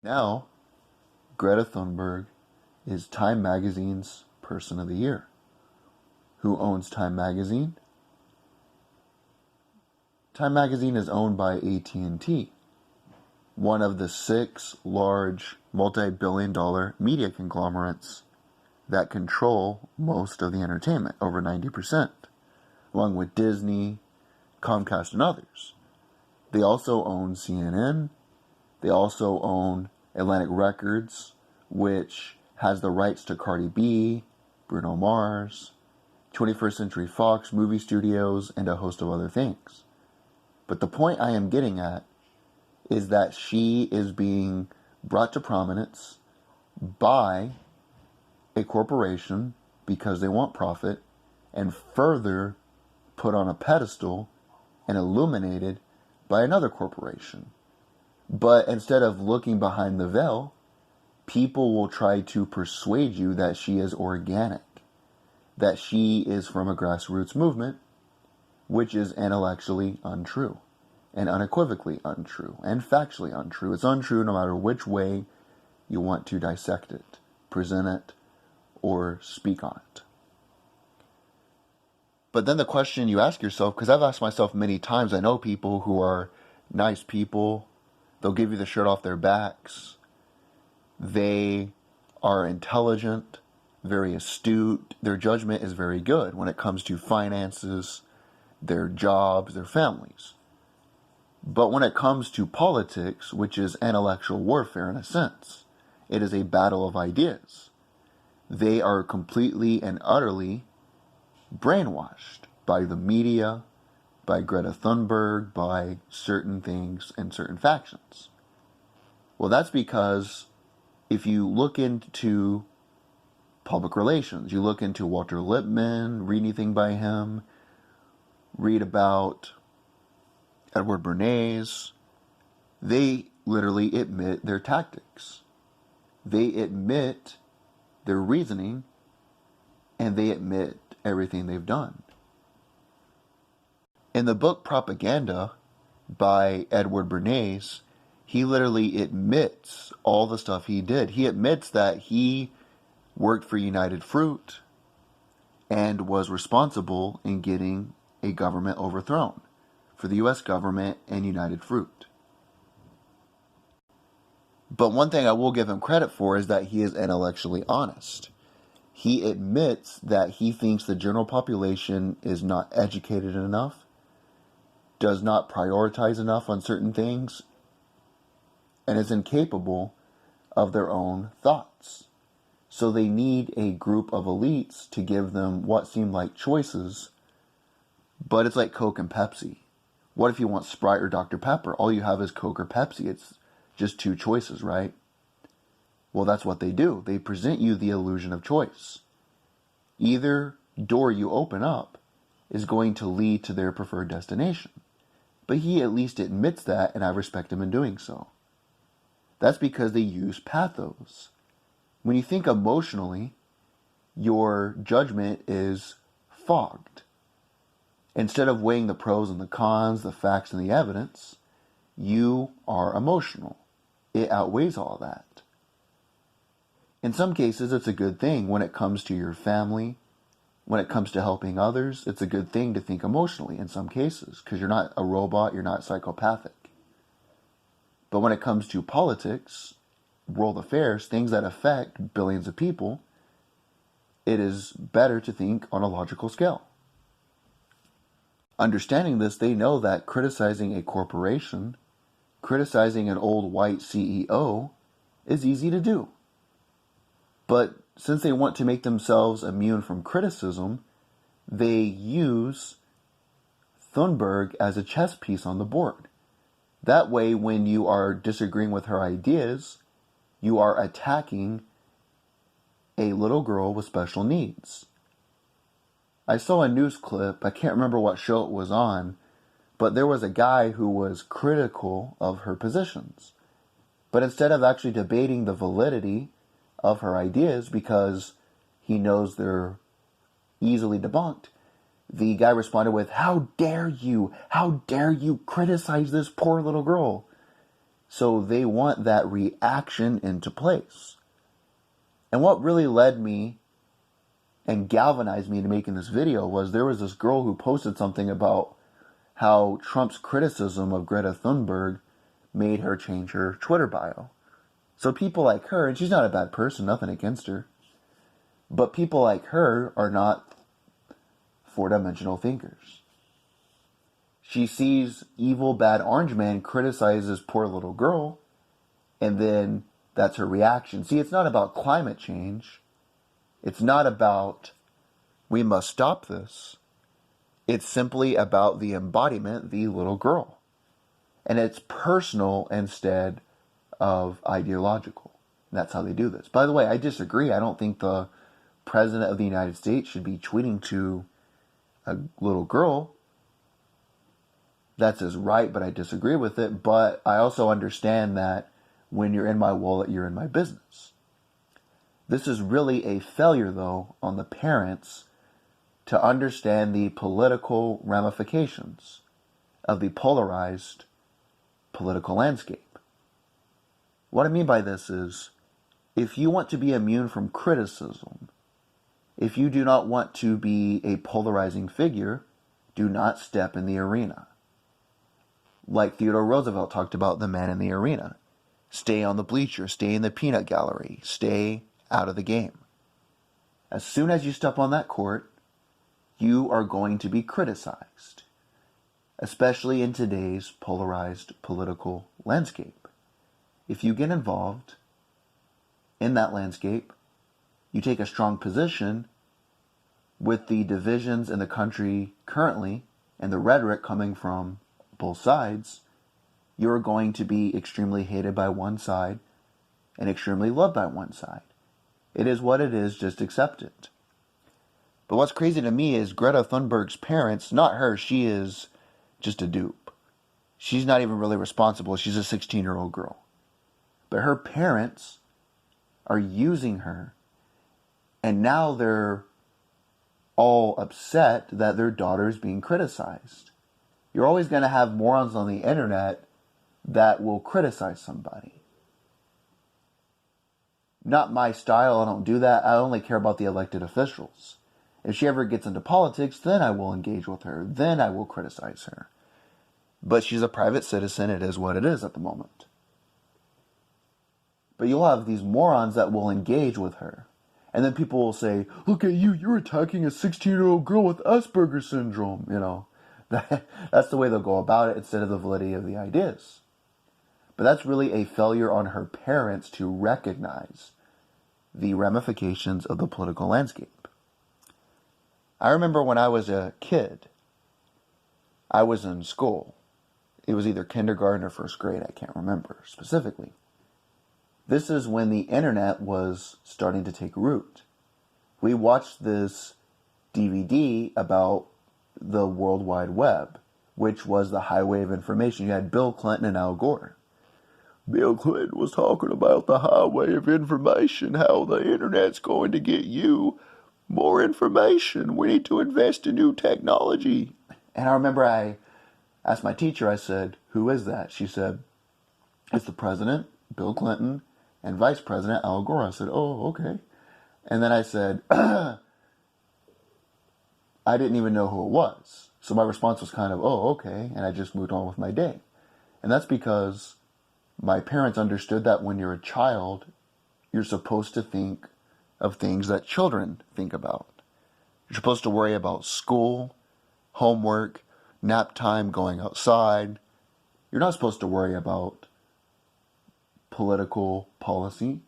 Now, Greta Thunberg is Time Magazine's Person of the Year. Who owns Time Magazine? Time Magazine is owned by AT&T, one of the 6 large multi-billion-dollar media conglomerates that control most of the entertainment, over 90%, along with Disney, Comcast, and others. They also own CNN. They also own Atlantic Records, which has the rights to Cardi B, Bruno Mars, 21st Century Fox movie studios, and a host of other things. But the point I am getting at is that she is being brought to prominence by a corporation because they want profit, and further put on a pedestal and illuminated by another corporation. But instead of looking behind the veil, people will try to persuade you that she is organic, that she is from a grassroots movement, which is intellectually untrue, and unequivocally untrue, and factually untrue. It's untrue no matter which way you want to dissect it, present it, or speak on it. But then the question you ask yourself, because I've asked myself many times, I know people who are nice people. They'll give you the shirt off their backs. They are intelligent, very astute. Their judgment is very good when it comes to finances, their jobs, their families. But when it comes to politics, which is intellectual warfare in a sense, it is a battle of ideas. They are completely and utterly brainwashed by the media, by Greta Thunberg, by certain things and certain factions. Well, that's because if you look into public relations, you look into Walter Lippmann, read anything by him, read about Edward Bernays, they literally admit their tactics. They admit their reasoning, and they admit everything they've done. In the book Propaganda by Edward Bernays, he literally admits all the stuff he did. He admits that he worked for United Fruit and was responsible in getting a government overthrown for the U.S. government and United Fruit. But one thing I will give him credit for is that he is intellectually honest. He admits that he thinks the general population is not educated enough, does not prioritize enough on certain things, and is incapable of their own thoughts. So they need a group of elites to give them what seem like choices, but it's like Coke and Pepsi. What if you want Sprite or Dr. Pepper? All you have is Coke or Pepsi. It's just 2 choices, right? Well, that's what they do. They present you the illusion of choice. Either door you open up is going to lead to their preferred destination. But he at least admits that, and I respect him in doing so. That's because they use pathos. When you think emotionally, your judgment is fogged. Instead of weighing the pros and the cons, the facts and the evidence, you are emotional. It outweighs all that. In some cases, it's a good thing when it comes to your family. When it comes to helping others, it's a good thing to think emotionally in some cases, because you're not a robot, you're not psychopathic. But when it comes to politics, world affairs, things that affect billions of people, it is better to think on a logical scale. Understanding this, they know that criticizing a corporation, criticizing an old white CEO, is easy to do. But since they want to make themselves immune from criticism, they use Thunberg as a chess piece on the board. That way, when you are disagreeing with her ideas, you are attacking a little girl with special needs. I saw a news clip, I can't remember what show it was on, but there was a guy who was critical of her positions. But instead of actually debating the validity of her ideas, because he knows they're easily debunked, the guy responded with, how dare you criticize this poor little girl? So they want that reaction into place. And what really led me and galvanized me into making this video was there was this girl who posted something about how Trump's criticism of Greta Thunberg made her change her Twitter bio. So people like her, and she's not a bad person, nothing against her, but people like her are not four-dimensional thinkers. She sees evil, bad orange man criticize this poor little girl, and then that's her reaction. See, it's not about climate change. It's not about we must stop this. It's simply about the embodiment, the little girl. And it's personal instead of ideological. And that's how they do this. By the way, I disagree. I don't think the President of the United States should be tweeting to a little girl. That's his right, but I disagree with it. But I also understand that when you're in my wallet, you're in my business. This is really a failure, though, on the parents to understand the political ramifications of the polarized political landscape. What I mean by this is, if you want to be immune from criticism, if you do not want to be a polarizing figure, do not step in the arena. Like Theodore Roosevelt talked about the man in the arena. Stay on the bleacher, stay in the peanut gallery, stay out of the game. As soon as you step on that court, you are going to be criticized, especially in today's polarized political landscape. If you get involved in that landscape, you take a strong position with the divisions in the country currently and the rhetoric coming from both sides, you're going to be extremely hated by one side and extremely loved by one side. It is what it is, just accept it. But what's crazy to me is Greta Thunberg's parents, not her, she is just a dupe. She's not even really responsible. She's a 16-year-old girl. But her parents are using her, and now they're all upset that their daughter is being criticized. You're always going to have morons on the internet that will criticize somebody. Not my style, I don't do that. I only care about the elected officials. If she ever gets into politics, then I will engage with her. Then I will criticize her. But she's a private citizen. It is what it is at the moment. But you'll have these morons that will engage with her. And then people will say, look at you, you're attacking a 16-year-old girl with Asperger's syndrome. You know, that's the way they'll go about it instead of the validity of the ideas. But that's really a failure on her parents to recognize the ramifications of the political landscape. I remember when I was a kid, I was in school. It was either kindergarten or first grade, I can't remember specifically. This is when the internet was starting to take root. We watched this DVD about the World Wide Web, which was the highway of information. You had Bill Clinton and Al Gore. Bill Clinton was talking about the highway of information, how the internet's going to get you more information. We need to invest in new technology. And I remember I asked my teacher, I said, who is that? She said, it's the president, Bill Clinton, and Vice President Al Gore. I said, oh, okay. And then I said, I didn't even know who it was. So my response was kind of, oh, okay. And I just moved on with my day. And that's because my parents understood that when you're a child, you're supposed to think of things that children think about. You're supposed to worry about school, homework, nap time, going outside. You're not supposed to worry about political policy.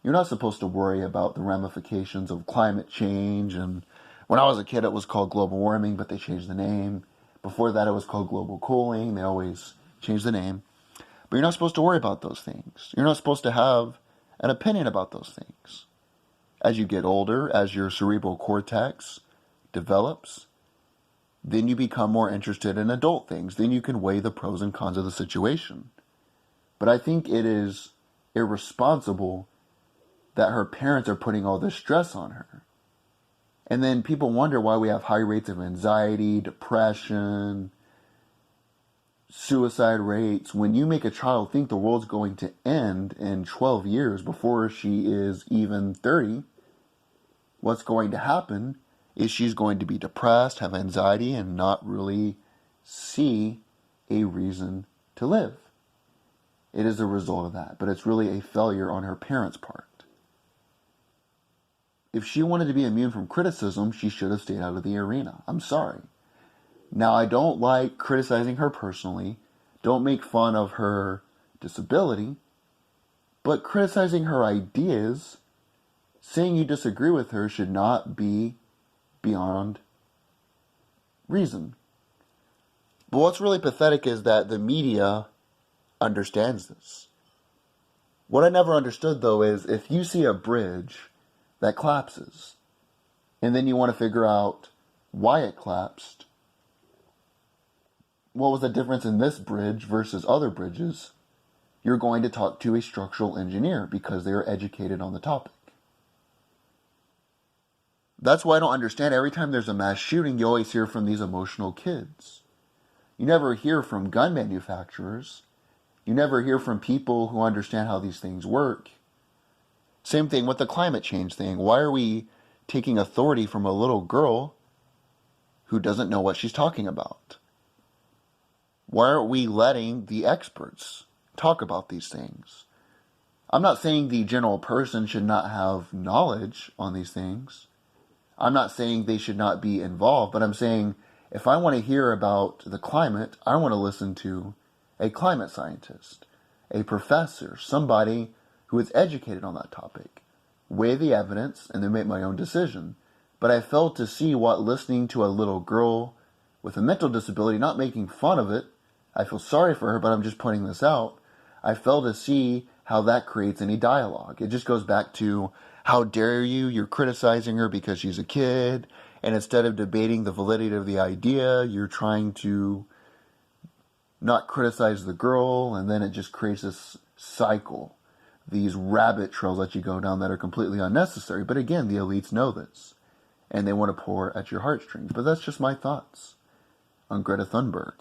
You're not supposed to worry about the ramifications of climate change. And when I was a kid, it was called global warming, but they changed the name. Before that, it was called global cooling. They always change the name. But you're not supposed to worry about those things. You're not supposed to have an opinion about those things. As you get older, as your cerebral cortex develops, then you become more interested in adult things. Then you can weigh the pros and cons of the situation. But I think it is irresponsible that her parents are putting all this stress on her. And then people wonder why we have high rates of anxiety, depression, suicide rates, when you make a child think the world's going to end in 12 years before she is even 30, what's going to happen is she's going to be depressed, have anxiety, and not really see a reason to live. It is a result of that, but it's really a failure on her parents' part. If she wanted to be immune from criticism, she should have stayed out of the arena. I'm sorry. Now, I don't like criticizing her personally. Don't make fun of her disability. But criticizing her ideas, saying you disagree with her, should not be beyond reason. But what's really pathetic is that the media understands this. What I never understood, though, is if you see a bridge that collapses, and then you want to figure out why it collapsed, what was the difference in this bridge versus other bridges, you're going to talk to a structural engineer because they are educated on the topic. That's why I don't understand. Every time there's a mass shooting, you always hear from these emotional kids. You never hear from gun manufacturers. You never hear from people who understand how these things work. Same thing with the climate change thing. Why are we taking authority from a little girl who doesn't know what she's talking about? Why aren't we letting the experts talk about these things? I'm not saying the general person should not have knowledge on these things. I'm not saying they should not be involved, but I'm saying if I want to hear about the climate, I want to listen to a climate scientist, a professor, somebody who is educated on that topic, weigh the evidence, and then make my own decision. But I failed to see what listening to a little girl with a mental disability, not making fun of it, I feel sorry for her, but I'm just pointing this out, I fail to see how that creates any dialogue. It just goes back to, how dare you, you're criticizing her because she's a kid, and instead of debating the validity of the idea, you're trying to not criticize the girl, and then it just creates this cycle, these rabbit trails that you go down that are completely unnecessary. But again, the elites know this, and they want to pour at your heartstrings. But that's just my thoughts on Greta Thunberg.